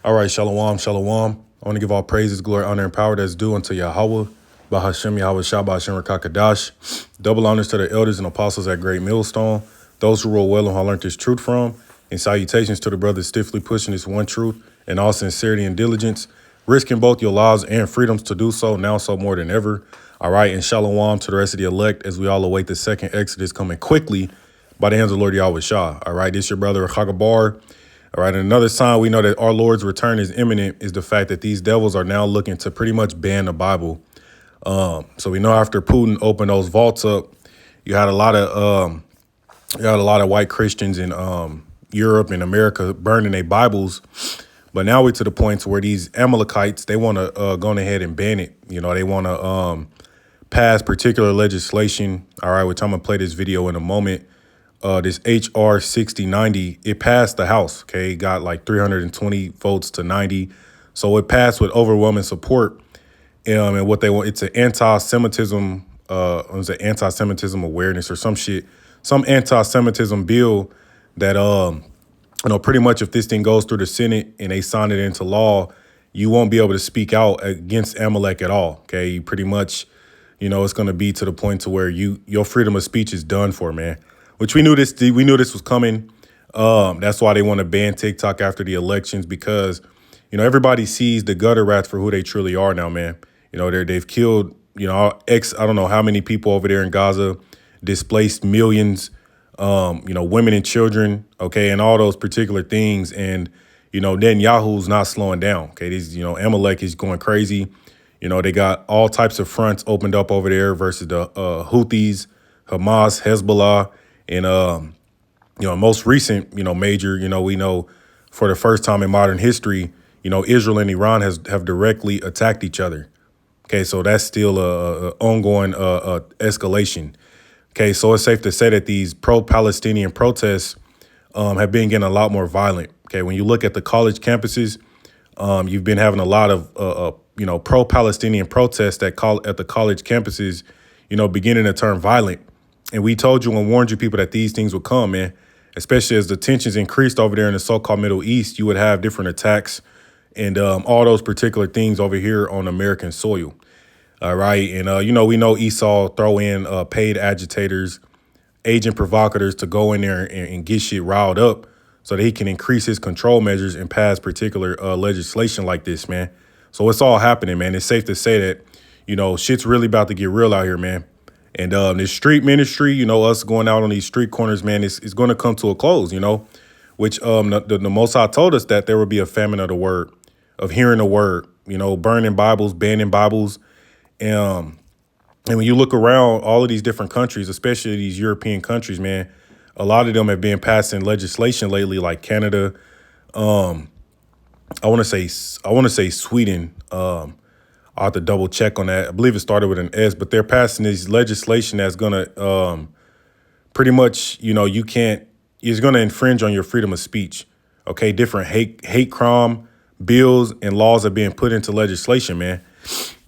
All right, shalom, shalom. I want to give all praises, glory, honor, and power that's due unto Yahweh, Bahashem, Yahweh, Shabbat, Hashem, Rakakadash. Double honors to the elders and apostles at Great Millstone, those who rule well and who I learned this truth from, and salutations to the brothers stiffly pushing this one truth in all sincerity and diligence, risking both your lives and freedoms to do so, now so more than ever. All right, and shalom to the rest of the elect as we all await the second Exodus coming quickly by the hands of the Lord Yahweh Shah. All right, this your brother, Chagabar. All right, and another sign we know that our Lord's return is imminent is the fact that these devils are now looking to pretty much ban the Bible. So we know after Putin opened those vaults up, you had a lot of white Christians in Europe and America burning their Bibles. But now we're to the point where these Amalekites, they want to go ahead and ban it. You know, they want to pass particular legislation. All right, which I'm gonna play this video in a moment. This HR 6090, it passed the House. Okay, it got like 320 votes to 90, so it passed with overwhelming support. And what they want, it's an anti-Semitism, it's an anti-Semitism awareness or some shit, some anti-Semitism bill that pretty much if this thing goes through the Senate and they sign it into law, you won't be able to speak out against Amalek at all. Okay, you pretty much, it's going to be to the point to where your freedom of speech is done for, man. Which we knew this was coming. That's why they want to ban TikTok after the elections because, everybody sees the gutter rats for who they truly are now, man. They've killed, I don't know how many people over there in Gaza, displaced millions, women and children, okay, and all those particular things. And, Netanyahu's not slowing down, okay. These, Amalek is going crazy. They got all types of fronts opened up over there versus the Houthis, Hamas, Hezbollah. And, most recent, major, we know for the first time in modern history, Israel and Iran have directly attacked each other. Okay, so that's still a ongoing escalation. Okay, so it's safe to say that these pro-Palestinian protests have been getting a lot more violent. Okay, when you look at the college campuses, you've been having a lot of, pro-Palestinian protests at the college campuses, beginning to turn violent. And we told you and warned you people that these things would come, man, especially as the tensions increased over there in the so-called Middle East, you would have different attacks and all those particular things over here on American soil. All right. And, we know Esau throw in paid agitators, agent provocateurs to go in there and get shit riled up so that he can increase his control measures and pass particular legislation like this, man. So it's all happening, man. It's safe to say that, shit's really about to get real out here, man. And this street ministry, us going out on these street corners, man, is going to come to a close, which the Most High told us that there would be a famine of the word, of hearing the word, burning Bibles, banning Bibles. And when you look around all of these different countries, especially these European countries, man, a lot of them have been passing legislation lately, like Canada. I want to say Sweden. I'll have to double check on that. I believe it started with an S, but they're passing this legislation that's going to pretty much, is going to infringe on your freedom of speech. Okay, different hate crime bills and laws are being put into legislation, man.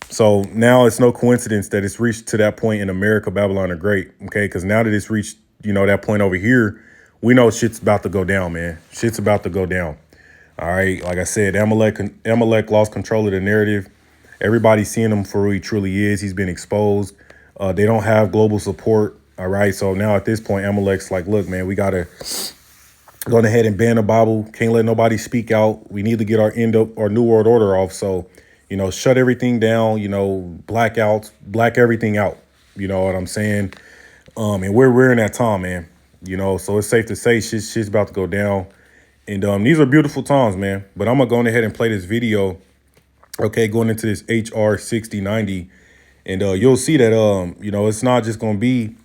So now it's no coincidence that it's reached to that point in America, Babylon the Great. Okay, because now that it's reached, that point over here, we know shit's about to go down, man. Shit's about to go down. All right, like I said, Amalek lost control of the narrative. Everybody's seeing him for who he truly is. He's been exposed. They don't have global support. All right. So now at this point, Amalek's like, look, man, we got to go ahead and ban the Bible. Can't let nobody speak out. We need to get our New World Order off. So, shut everything down, black everything out. You know what I'm saying? And we're in that time, man. So it's safe to say shit's about to go down. And these are beautiful times, man. But I'm going to go ahead and play this video. Okay, going into this HR 6090, and you'll see that it's not just going to be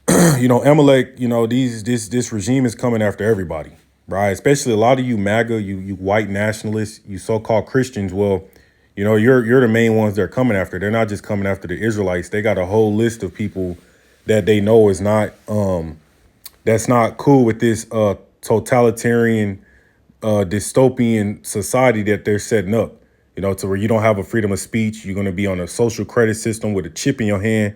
Amalek. This regime is coming after everybody, right? Especially a lot of you MAGA, you white nationalists, you so-called Christians. Well, you're the main ones they're coming after. They're not just coming after the Israelites. They got a whole list of people that they know is not that's not cool with this totalitarian dystopian society that they're setting up. To where you don't have a freedom of speech. You're going to be on a social credit system with a chip in your hand.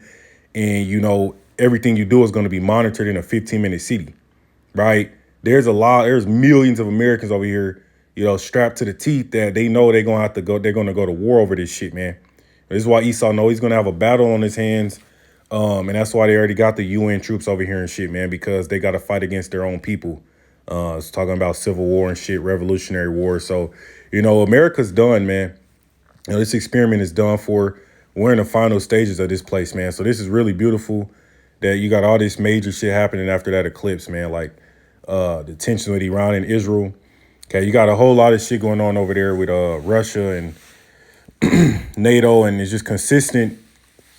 And, everything you do is going to be monitored in a 15-minute city, right? There's millions of Americans over here, strapped to the teeth that they know they're gonna have to go. They're gonna go to war over this shit, man. This is why Esau know he's gonna have a battle on his hands, and that's why they already got the UN troops over here and shit, man, because they got to fight against their own people. It's talking about civil war and shit, revolutionary war. So, America's done, man. This experiment is done for. We're in the final stages of this place, man. So this is really beautiful that you got all this major shit happening after that eclipse, man. Like the tension with Iran and Israel. Okay, you got a whole lot of shit going on over there with Russia and NATO, and it's just consistent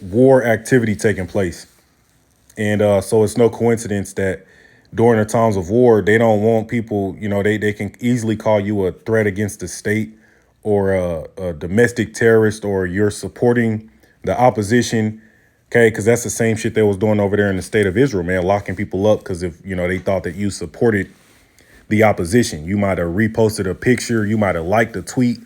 war activity taking place. And so it's no coincidence that during the times of war, they don't want people, they can easily call you a threat against the state or a domestic terrorist, or you're supporting the opposition. Okay, because that's the same shit they was doing over there in the state of Israel, man, locking people up because if, they thought that you supported the opposition. You might have reposted a picture. You might have liked a tweet.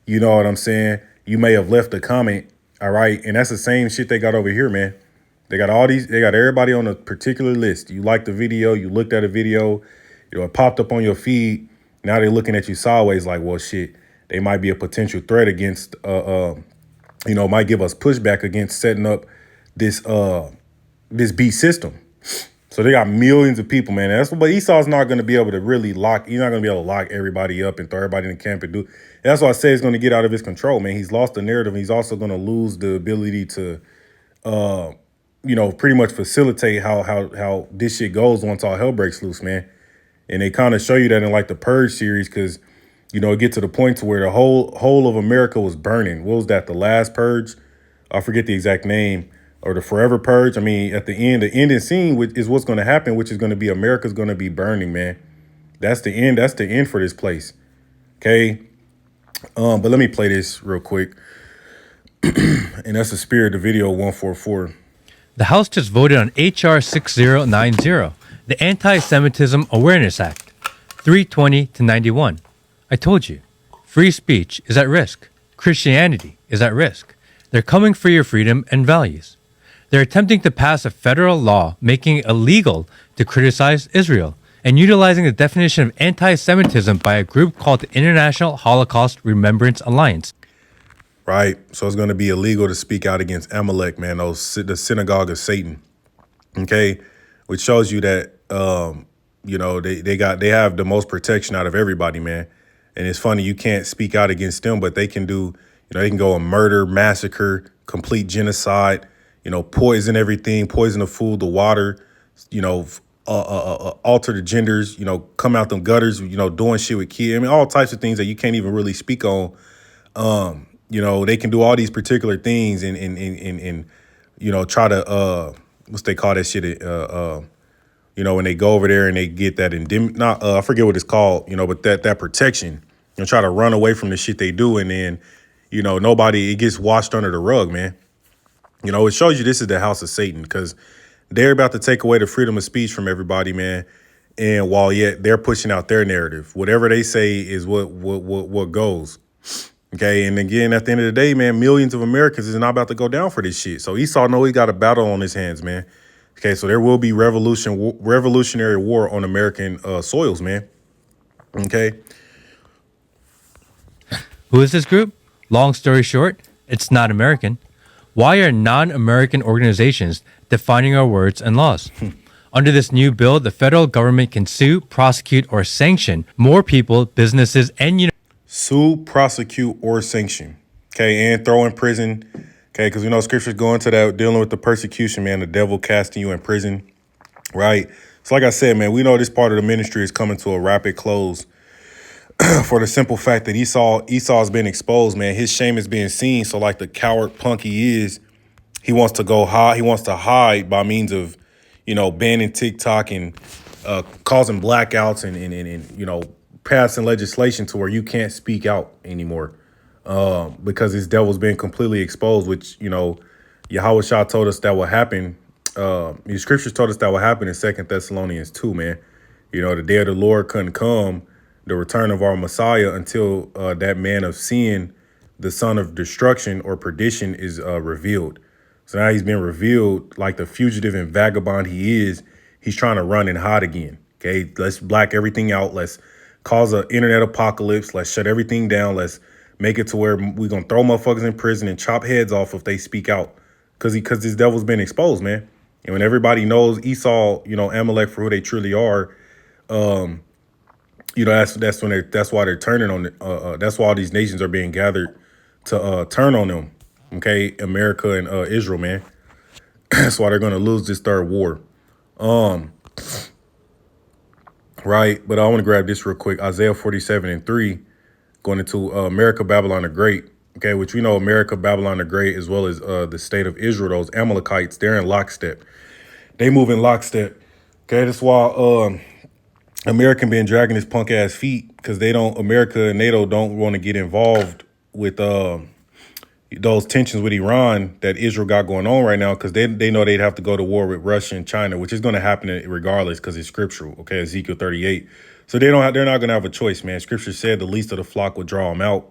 You know what I'm saying? You may have left a comment. All right. And that's the same shit they got over here, man. They got everybody on a particular list. You liked the video. You looked at a video. It popped up on your feed. Now they're looking at you sideways like, well, shit, they might be a potential threat against, might give us pushback against setting up this beast system. So they got millions of people, man. But Esau's not going to be able to really lock. He's not going to be able to lock everybody up and throw everybody in the camp and do. And that's why I say it's going to get out of his control, man. He's lost the narrative. He's also going to lose the ability to, pretty much facilitate how this shit goes once all hell breaks loose, man. And they kind of show you that in like the Purge series, because it get to the point to where the whole of America was burning. What was that? The last purge? I forget the exact name. Or the forever purge. I mean, at the ending scene is what's going to happen, which is going to be America's going to be burning, man. That's the end. That's the end for this place. Okay. But let me play this real quick. And that's the spirit of video 144. The House just voted on H.R. 6090, the Anti-Semitism Awareness Act, 320 to 91. I told you, free speech is at risk. Christianity is at risk. They're coming for your freedom and values. They're attempting to pass a federal law making it illegal to criticize Israel and utilizing the definition of anti-Semitism by a group called the International Holocaust Remembrance Alliance. Right. So it's going to be illegal to speak out against Amalek, man, the synagogue of Satan. Okay. Which shows you that, they have the most protection out of everybody, man. And it's funny, you can't speak out against them, but they can do, they can go and murder, massacre, complete genocide, poison everything, poison the food, the water, alter the genders, come out them gutters, doing shit with kids. I mean, all types of things that you can't even really speak on. They can do all these particular things and try to, what's they call that shit? When they go over there and they get that I forget what it's called, but that protection, try to run away from the shit they do. And then, it gets washed under the rug, man. It shows you this is the house of Satan because they're about to take away the freedom of speech from everybody, man. And while yet they're pushing out their narrative, whatever they say is what goes. Okay. And again, at the end of the day, man, millions of Americans is not about to go down for this shit. So Esau know he got a battle on his hands, man. Okay. So there will be revolutionary war on American soils, man. Okay. Who is this group? Long story short, it's not American. Why are non-American organizations defining our words and laws? Under this new bill, the federal government can sue, prosecute, or sanction more people, businesses, and sue, prosecute, or sanction. Okay, and throw in prison. Okay, because scriptures go into that, dealing with the persecution, man, the devil casting you in prison. Right? So like I said, man, we know this part of the ministry is coming to a rapid close. For the simple fact that Esau's been exposed, man. His shame is being seen. So like the coward punk he is, he wants to go hide. He wants to hide by means of, banning TikTok and causing blackouts and passing legislation to where you can't speak out anymore because his devil's been completely exposed, which, Yahweh Shah told us that will happen. The scriptures told us that will happen in 2 Thessalonians 2, man. The day of the Lord couldn't come, the return of our Messiah, until that man of sin, the son of destruction or perdition, is revealed. So now he's been revealed like the fugitive and vagabond he is. He's trying to run and hide again. Okay, let's black everything out. Let's cause an internet apocalypse. Let's shut everything down. Let's make it to where we're gonna throw motherfuckers in prison and chop heads off if they speak out. Because this devil's been exposed, man. And when everybody knows Esau, Amalek for who they truly are, that's why they're turning on it. That's why all these nations are being gathered to turn on them. Okay, America and Israel, man. That's why they're gonna lose this third war. Right, but I want to grab this real quick. Isaiah 47:3, going into America, Babylon the Great. Okay, which we know America, Babylon the Great, as well as the state of Israel, those Amalekites, they're in lockstep. They move in lockstep. Okay, that's why America been dragging his punk ass feet because America and NATO don't want to get involved with those tensions with Iran that Israel got going on right now, because they know they'd have to go to war with Russia and China, which is going to happen regardless because it's scriptural. Okay, Ezekiel 38. So they're not going to have a choice, man. Scripture said the least of the flock would draw them out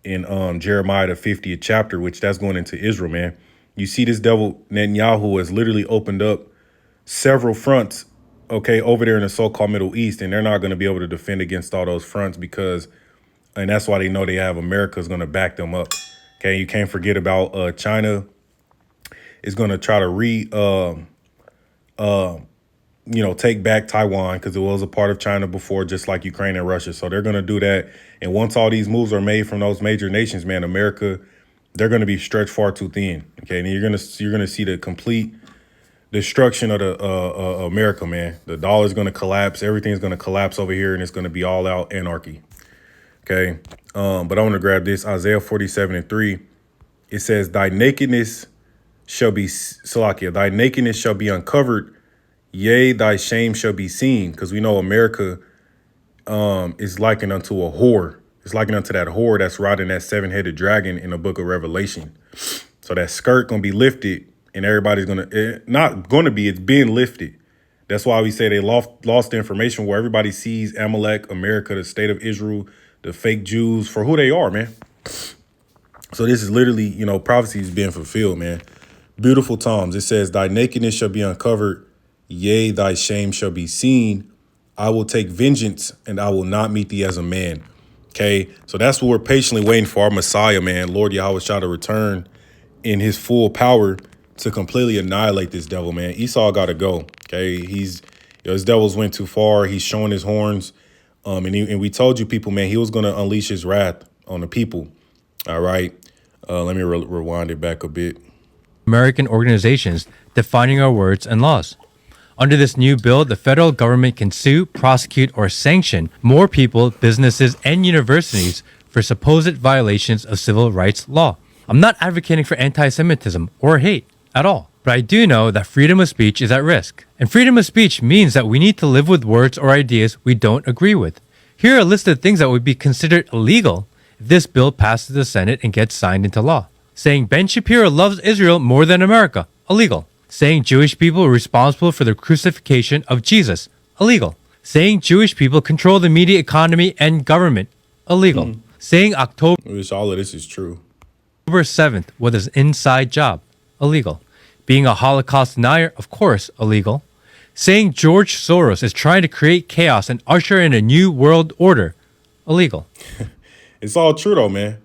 in Jeremiah the 50th chapter, which that's going into Israel, man. You see this devil Netanyahu has literally opened up several fronts, okay, over there in the so-called Middle East, and they're not going to be able to defend against all those fronts and that's why they know they have America's going to back them up. Okay, you can't forget about China is going to try to take back Taiwan because it was a part of China before, just like Ukraine and Russia. So they're going to do that. And once all these moves are made from those major nations, man, America, they're going to be stretched far too thin. Okay, and you're going to see the complete destruction of the America, man. The dollar's going to collapse. Everything's going to collapse over here, and it's going to be all out anarchy. Okay, but I want to grab this Isaiah 47:3. It says, "Thy nakedness shall be Salakia. Thy nakedness shall be uncovered. Yea, thy shame shall be seen." Because we know America is likened unto a whore. It's likened unto that whore that's riding that seven-headed dragon in the book of Revelation. So that skirt gonna be lifted, and everybody's it's being lifted. That's why we say they lost the information where everybody sees Amalek, America, the state of Israel, the fake Jews for who they are, man. So this is literally, prophecy is being fulfilled, man. Beautiful times. It says, "Thy nakedness shall be uncovered. Yea, thy shame shall be seen. I will take vengeance, and I will not meet thee as a man." Okay, so that's what we're patiently waiting for, our Messiah, man. Lord Yahweh shall return in his full power to completely annihilate this devil, man. Esau got to go. Okay, his devils went too far. He's showing his horns. And we told you people, man, he was going to unleash his wrath on the people. All right. Let me rewind it back a bit. American organizations defining our words and laws. Under this new bill, the federal government can sue, prosecute, or sanction more people, businesses, and universities for supposed violations of civil rights law. I'm not advocating for anti-Semitism or hate at all, but I do know that freedom of speech is at risk. And freedom of speech means that we need to live with words or ideas we don't agree with. Here are a list of things that would be considered illegal if this bill passes the Senate and gets signed into law. Saying Ben Shapiro loves Israel more than America, illegal. Saying Jewish people are responsible for the crucifixion of Jesus, illegal. Saying Jewish people control the media economy and government, illegal. Saying October I wish all of this is true. 7th was an inside job, illegal. Being a Holocaust denier, of course, illegal. Saying George Soros is trying to create chaos and usher in a new world order, illegal. It's all true, though, man.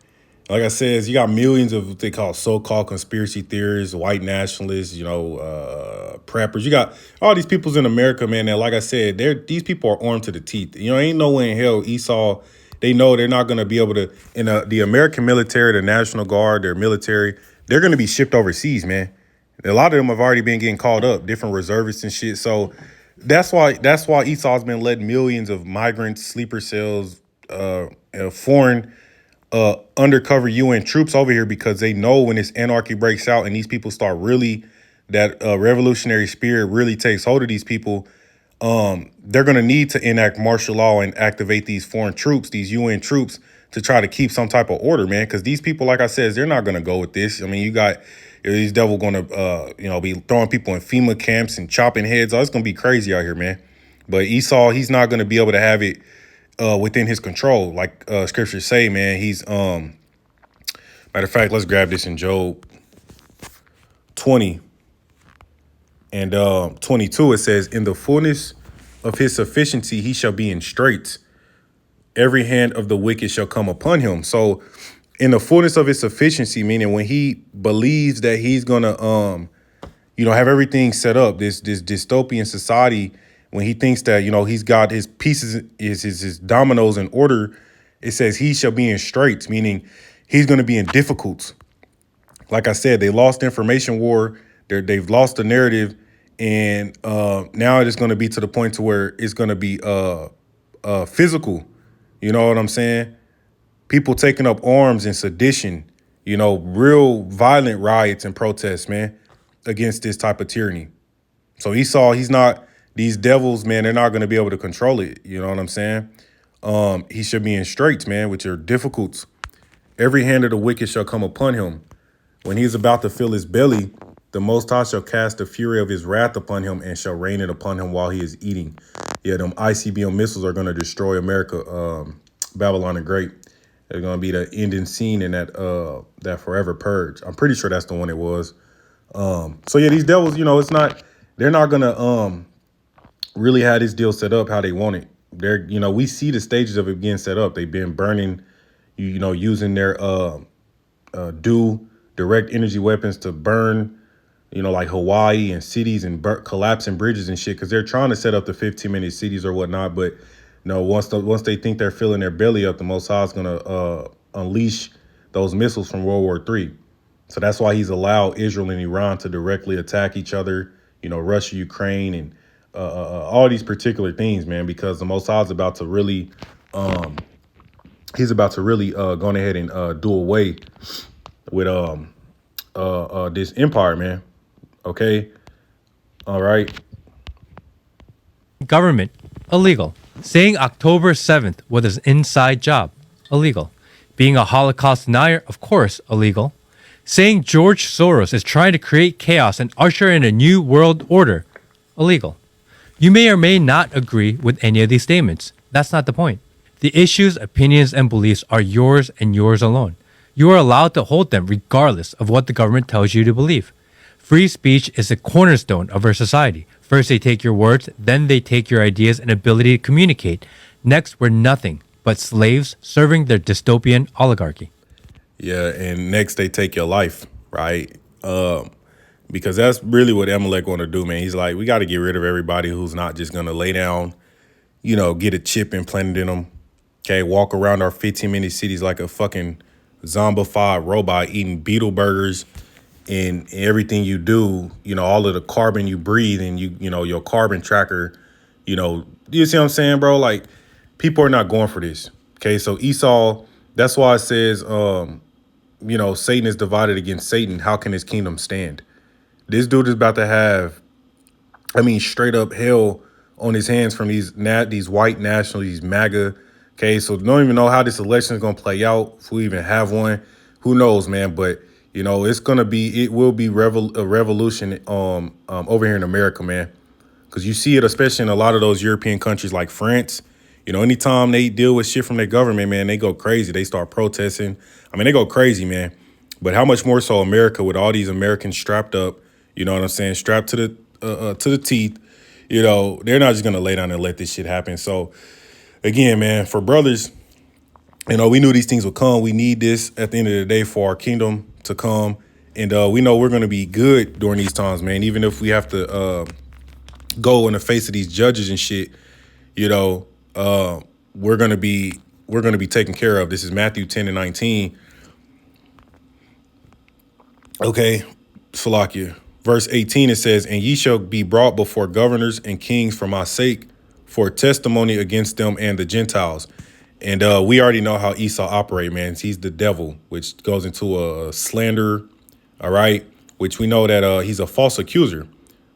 Like I said, you got millions of what they call so-called conspiracy theorists, white nationalists, preppers. You got all these peoples in America, man, that, like I said, these people are armed to the teeth. Ain't no way in hell Esau, they know they're not going to be able to, the American military, the National Guard, their military, they're going to be shipped overseas, man. A lot of them have already been getting called up, different reservists and shit. So that's why Esau's been letting millions of migrants, sleeper cells, foreign undercover UN troops over here, because they know when this anarchy breaks out and these people start really, that revolutionary spirit really takes hold of these people, they're going to need to enact martial law and activate these foreign troops, these UN troops, to try to keep some type of order, man. Because these people, like I said, they're not going to go with this. I mean, you got these devil going to, be throwing people in FEMA camps and chopping heads. Oh, it's going to be crazy out here, man. But Esau, he's not going to be able to have it within his control, like scriptures say, man. He's matter of fact, let's grab this in Job 20 and 22. It says, "In the fullness of his sufficiency he shall be in straits, every hand of the wicked shall come upon him. So in the fullness of its sufficiency, meaning when he believes that he's gonna have everything set up, this dystopian society, when he thinks that, he's got his pieces, his dominoes in order, it says he shall be in straits, meaning he's gonna be in difficulties. Like I said, they lost the information war, they've lost the narrative, and now it's gonna be to the point to where it's gonna be physical. You know what I'm saying? People taking up arms and sedition, real violent riots and protests, man, against this type of tyranny. So Esau, these devils, man, they're not going to be able to control it. You know what I'm saying? He should be in straits, man, which are difficult. Every hand of the wicked shall come upon him. When he is about to fill his belly, the Most High shall cast the fury of his wrath upon him and shall rain it upon him while he is eating. Yeah, them ICBM missiles are going to destroy America, Babylon the Great. They're going to be the ending scene in that forever purge. I'm pretty sure that's the one it was. So yeah, these devils, they're not going to really have this deal set up how they want it. We see the stages of it being set up. They've been burning, using their direct energy weapons to burn, like Hawaii and cities and collapsing bridges and shit, because they're trying to set up the 15-minute cities or whatnot. But once they think they're filling their belly up, the Most High is gonna unleash those missiles from World War III. So that's why he's allowed Israel and Iran to directly attack each other. Russia, Ukraine, and all these particular things, man, because the Most High is about to really, he's about to really go ahead and do away with this empire, man. Okay. All right. Government, illegal. Saying October 7th was an inside job, illegal. Being a Holocaust denier, of course, illegal. Saying George Soros is trying to create chaos and usher in a new world order, illegal. You may or may not agree with any of these statements. That's not the point. The issues, opinions, and beliefs are yours and yours alone. You are allowed to hold them regardless of what the government tells you to believe. Free speech is the cornerstone of our society. First, they take your words, then they take your ideas and ability to communicate. Next, we're nothing but slaves serving their dystopian oligarchy. Yeah, and next they take your life, right? Because that's really what Amalek want to do, man. He's like, we got to get rid of everybody who's not just going to lay down, get a chip implanted in them, okay, walk around our 15-minute cities like a fucking zombified robot eating beetle burgers, and everything you do, all of the carbon you breathe, and your carbon tracker, you see what I'm saying, bro? Like, people are not going for this. Okay, so Esau, that's why it says, Satan is divided against Satan. How can his kingdom stand? This dude is about to have, straight up hell on his hands from these white nationals, these MAGA. Okay, so don't even know how this election is gonna play out, if we even have one. Who knows, man? But it will be a revolution over here in America, man. Because you see it, especially in a lot of those European countries like France. Anytime they deal with shit from their government, man, they go crazy. They start protesting. They go crazy, man. But how much more so America, with all these Americans strapped up, you know what I'm saying, strapped to the teeth. They're not just gonna lay down and let this shit happen. So again, man, for brothers, we knew these things would come. We need this at the end of the day for our kingdom to come. And we know we're going to be good during these times, man. Even if we have to go in the face of these judges and shit, we're going to be taken care of. This is Matthew 10:19. Okay, Salakia. Verse 18, it says, and ye shall be brought before governors and kings for my sake, for testimony against them and the Gentiles. And we already know how Esau operate, man. He's the devil, which goes into a slander, all right, which we know that he's a false accuser.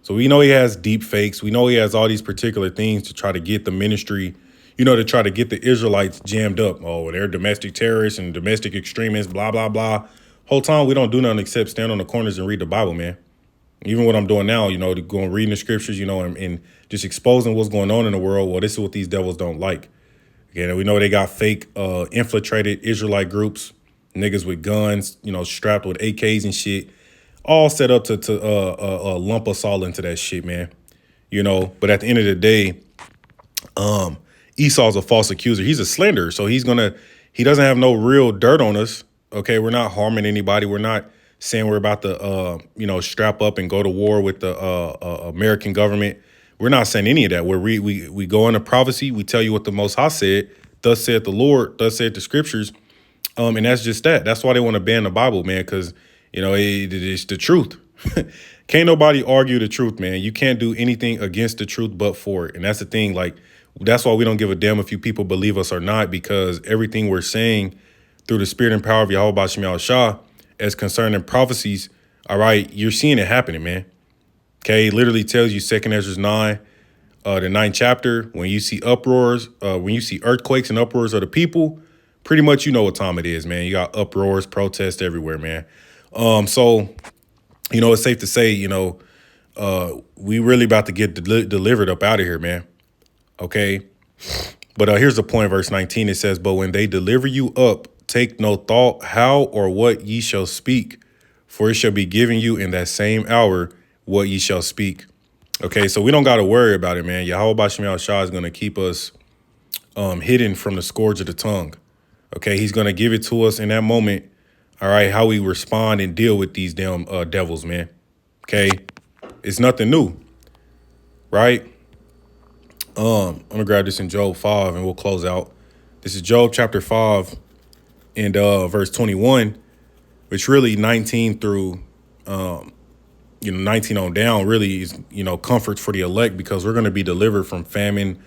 So we know he has deep fakes. We know he has all these particular things to try to get the ministry, to try to get the Israelites jammed up. Oh, they're domestic terrorists and domestic extremists, blah, blah, blah. Whole time we don't do nothing except stand on the corners and read the Bible, man. Even what I'm doing now, to go and reading the scriptures, and just exposing what's going on in the world. Well, this is what these devils don't like. Again, we know they got fake infiltrated Israelite groups, niggas with guns, strapped with AKs and shit, all set up to lump us all into that shit, man. But at the end of the day, Esau's a false accuser. He's a slanderer. So he doesn't have no real dirt on us. Okay, we're not harming anybody. We're not saying we're about to, strap up and go to war with the American government. We're not saying any of that. Where we go into prophecy, we tell you what the Most High said. Thus said the Lord. Thus said the Scriptures. And that's just that. That's why they want to ban the Bible, man, because, it's the truth. Can't nobody argue the truth, man. You can't do anything against the truth but for it. And that's the thing. Like, that's why we don't give a damn if you people believe us or not, because everything we're saying through the spirit and power of Yahweh Bashem Yahushua as concerning prophecies, all right, you're seeing it happening, man. Okay, it literally tells you 2nd Ezra 9, the 9th chapter, when you see uproars, when you see earthquakes and uproars of the people, pretty much you know what time it is, man. You got uproars, protests everywhere, man. So, it's safe to say, we really about to get delivered up out of here, man. Okay. But here's the point, verse 19. It says, but when they deliver you up, take no thought how or what ye shall speak, for it shall be given you in that same hour what ye shall speak. Okay, so we don't got to worry about it, man. Yahweh Bashem Yahushua is going to keep us hidden from the scourge of the tongue. Okay, he's going to give it to us in that moment. All right, how we respond and deal with these damn devils, man. Okay, it's nothing new, right? I'm going to grab this in Job 5 and we'll close out. This is Job chapter 5 and verse 21, which really 19 through 19 on down really is, comfort for the elect, because we're going to be delivered from famine,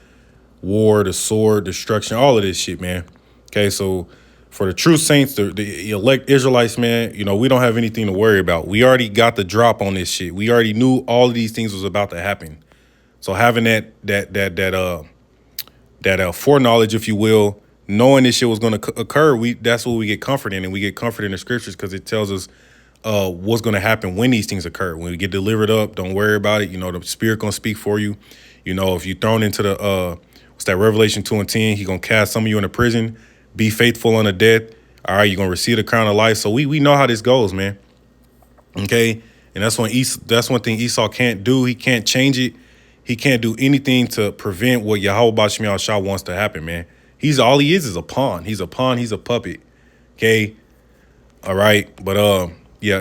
war, the sword, destruction, all of this shit, man. Okay, so for the true saints, the elect Israelites, man, we don't have anything to worry about. We already got the drop on this shit. We already knew all of these things was about to happen. So having that foreknowledge, if you will, knowing this shit was going to occur, that's what we get comfort in, and we get comfort in the scriptures because it tells us what's going to happen when these things occur. When we get delivered up, don't worry about it. The Spirit going to speak for you. If you're thrown into the what's that, Revelation 2:10, he going to cast some of you into prison. Be faithful unto death. All right, you're going to receive the crown of life. So we know how this goes, man. Okay, and that's one thing Esau can't do. He can't change it. He can't do anything to prevent what Yahweh Bashem Yahushua wants to happen, man. All he is a pawn. He's a pawn. He's a puppet. Okay. All right. But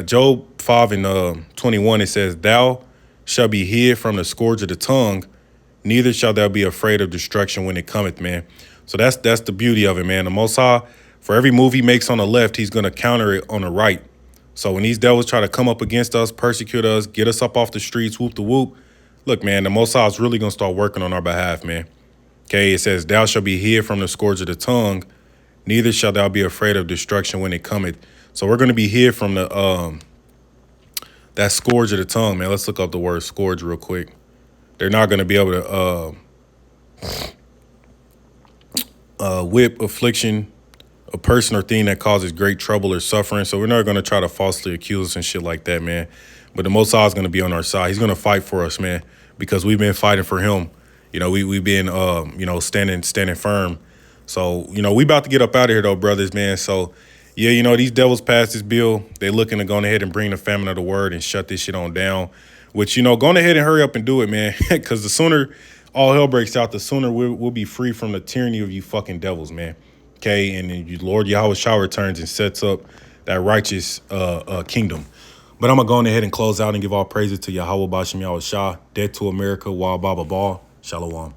Job 5 and 21, it says, thou shalt be hid from the scourge of the tongue, neither shalt thou be afraid of destruction when it cometh, man. So that's the beauty of it, man. The Most High, for every move he makes on the left, he's going to counter it on the right. So when these devils try to come up against us, persecute us, get us up off the streets, whoop the whoop, look, man, the Most High is really going to start working on our behalf, man. Okay, it says, thou shalt be hid from the scourge of the tongue, neither shalt thou be afraid of destruction when it cometh. So we're going to be hid from the that scourge of the tongue, man. Let's look up the word scourge real quick. They're not going to be able to whip, affliction, a person or thing that causes great trouble or suffering. So we're not going to try to falsely accuse us and shit like that, man. But the Most High is going to be on our side. He's going to fight for us, man, because we've been fighting for him. We've been, standing firm. So, we about to get up out of here, though, brothers, man. So, yeah, these devils passed this bill. They looking to go ahead and bring the famine of the word and shut this shit on down, which, go ahead and hurry up and do it, man, because the sooner all hell breaks out, the sooner we'll be free from the tyranny of you fucking devils, man. Okay, and then Lord Yahweh Shah returns and sets up that righteous kingdom. But I'm going to go ahead and close out and give all praises to Yahweh Bashem Yahweh Shah, dead to America, Wa Baba Ba, Shalom.